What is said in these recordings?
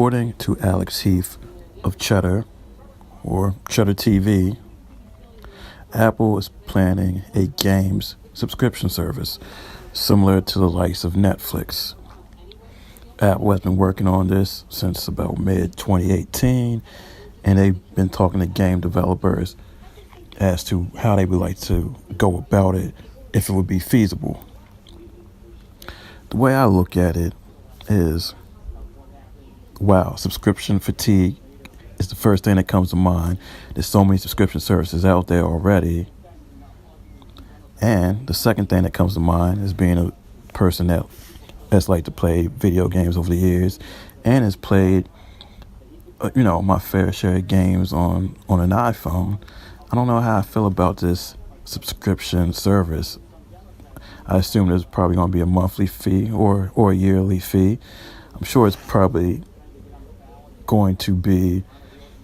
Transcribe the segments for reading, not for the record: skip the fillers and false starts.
According to Alex Heath of Cheddar, or Cheddar TV, Apple is planning a games subscription service similar to the likes of Netflix. Apple has been working on this since about mid-2018, and they've been talking to game developers as to how they would like to go about it if it would be feasible. The way I look at it is, wow, subscription fatigue is the first thing that comes to mind. There's so many subscription services out there already. And the second thing that comes to mind is being a person that's liked to play video games over the years and has played, my fair share of games on an iPhone. I don't know how I feel about this subscription service. I assume there's probably going to be a monthly fee or a yearly fee. I'm sure it's probably going to be,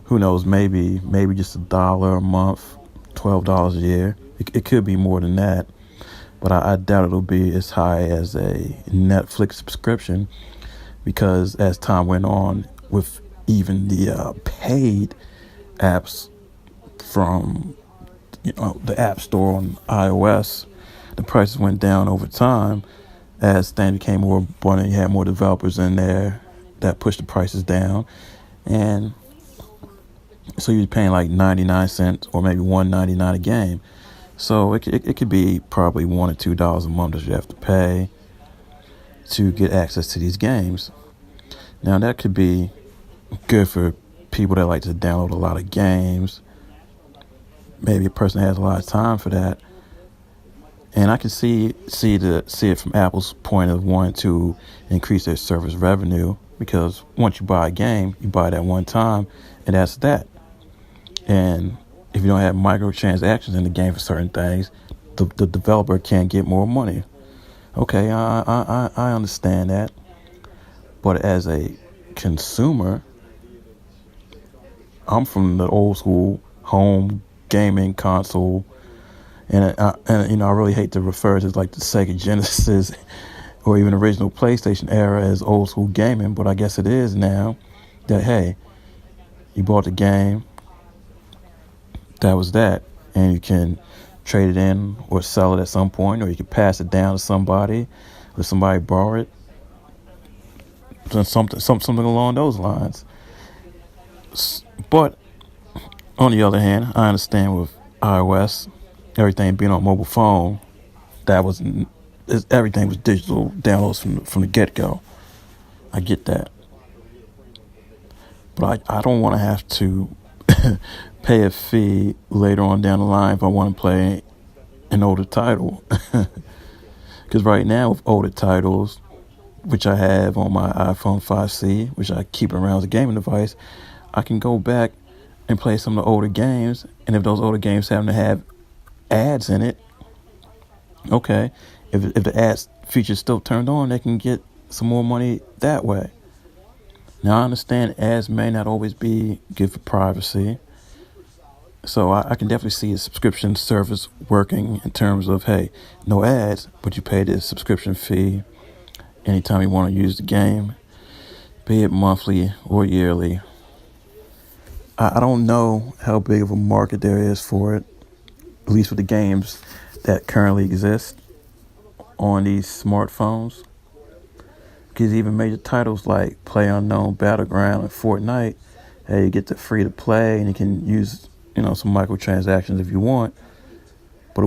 who knows, maybe just $1 a month, $12 a year. It could be more than that, but I doubt it'll be as high as a Netflix subscription, because as time went on with even the paid apps from the App Store on iOS, the prices went down over time as things became more abundant. You had more developers in there that pushed the prices down, and so you're paying like 99 cents or maybe $1.99 a game. So it could be probably $1 or $2 a month that you have to pay to get access to these games. Now that could be good for people that like to download a lot of games. Maybe a person has a lot of time for that. And I can see it from Apple's point of wanting to increase their service revenue, because once you buy a game, you buy that one time, and that's that. And if you don't have microtransactions in the game for certain things, the developer can't get more money. Okay, I understand that. But as a consumer, I'm from the old school home gaming console. And I really hate to refer to like the Sega Genesis or even original PlayStation era as old school gaming, but I guess it is now. That, hey, you bought the game, that was that, and you can trade it in or sell it at some point, or you can pass it down to somebody, or somebody borrow it, something along those lines. But on the other hand, I understand with iOS, everything being on mobile phone, everything was digital downloads from the get-go. I get that. But I don't want to have to pay a fee later on down the line if I want to play an older title. Because right now with older titles, which I have on my iPhone 5C, which I keep around as a gaming device, I can go back and play some of the older games. And if those older games happen to have ads in it, okay, if the ads feature's still turned on, they can get some more money that way. Now I understand ads may not always be good for privacy, so I can definitely see a subscription service working in terms of, hey, no ads, but you pay this subscription fee anytime you want to use the game, be it monthly or yearly. I don't know how big of a market there is for it, at least with the games that currently exist on these smartphones. Because even major titles like PlayerUnknown Battleground and Fortnite, hey, you get the free to play and you can use, some microtransactions if you want. But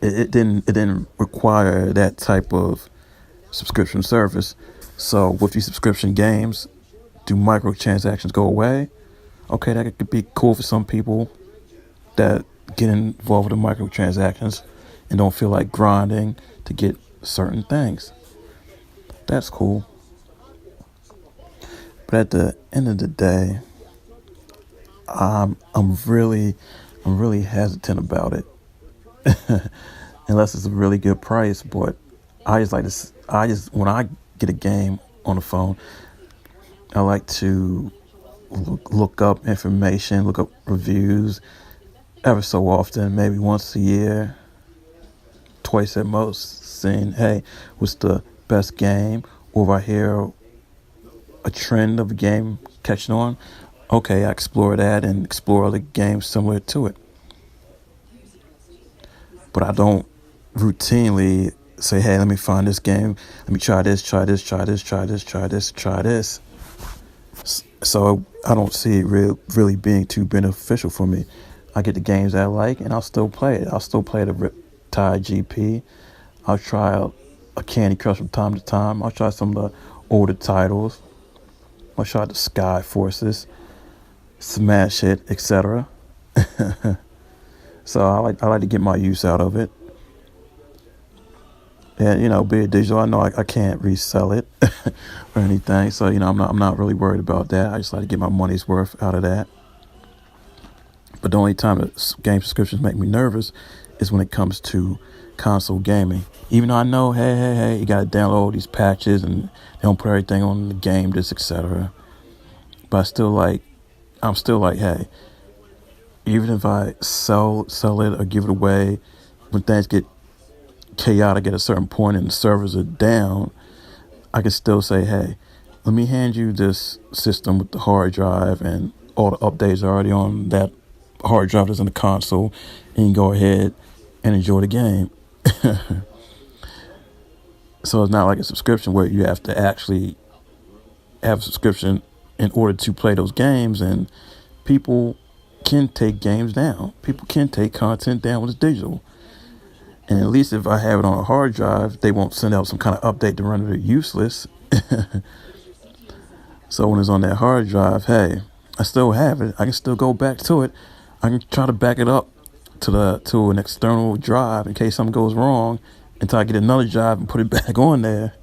it didn't require that type of subscription service. So with these subscription games, do microtransactions go away? Okay, that could be cool for some people that get involved with the microtransactions and don't feel like grinding to get certain things. That's cool. But at the end of the day, I'm really hesitant about it. Unless it's a really good price. But when I get a game on the phone, I like to look up information, look up reviews ever so often, maybe once a year, twice at most, saying, hey, what's the best game? Or if I hear a trend of a game catching on, okay, I explore that and explore other games similar to it. But I don't routinely say, hey, let me find this game. Let me try this, try this, try this, try this, try this, try this. So I don't see it really being too beneficial for me. I get the games I like, and I'll still play it. I'll still play the Riptide GP. I'll try a Candy Crush from time to time. I'll try some of the older titles. I'll try the Sky Forces, Smash Hit, etc. So I like to get my use out of it. And be it digital, I know I can't resell it or anything. So I'm not really worried about that. I just like to get my money's worth out of that. But the only time that game subscriptions make me nervous is when it comes to console gaming. Even though I know, hey, you gotta download these patches and they don't put everything on the game disc, etc. But I'm still like, hey, even if I sell it or give it away, when things get chaotic at a certain point and the servers are down, I can still say, hey, let me hand you this system with the hard drive and all the updates are already on that hard drive that's in the console, and you can go ahead and enjoy the game. So it's not like a subscription where you have to actually have a subscription in order to play those games, and people can take games down. People can take content down when it's digital. And at least if I have it on a hard drive, they won't send out some kind of update to render it useless. So when it's on that hard drive, hey, I still have it. I can still go back to it. I can try to back it up to an external drive in case something goes wrong until I get another drive and put it back on there.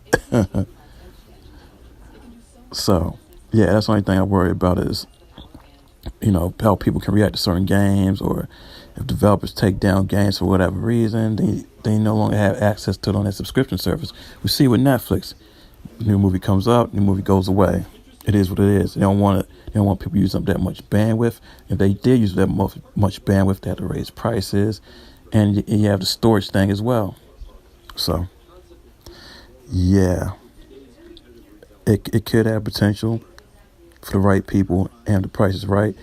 So, yeah, that's the only thing I worry about is, how people can react to certain games, or if developers take down games for whatever reason, they no longer have access to it on their subscription service. We see with Netflix, new movie comes out, new movie goes away. It is what it is. They don't want people using up that much bandwidth. If they did use that much bandwidth, they have to raise prices, and you have the storage thing as well. So, yeah, it could have potential for the right people, and the price is right.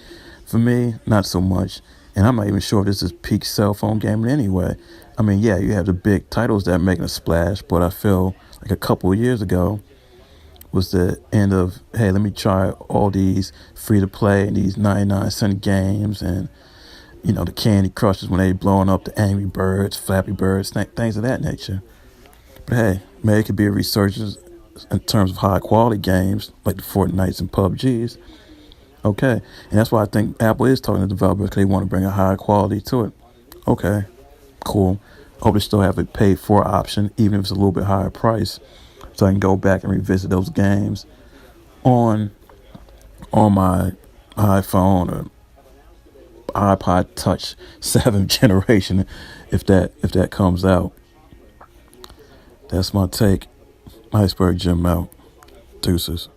For me, not so much. And I'm not even sure if this is peak cell phone gaming anyway. I mean, yeah, you have the big titles that are making a splash, but I feel like a couple of years ago was the end of, hey, let me try all these free-to-play and these 99-cent games, and, the Candy Crushes when they blowing up, the Angry Birds, Flappy Birds, things of that nature. But hey, maybe it could be a resurgence in terms of high-quality games like the Fortnites and PUBGs. Okay, and that's why I think Apple is talking to developers, because they want to bring a high quality to it. Okay, cool. Hope they still have a paid for option, even if it's a little bit higher price, so I can go back and revisit those games on my iPhone or iPod Touch 7th generation, if that comes out. That's my take. Iceberg Jim out. Deuces.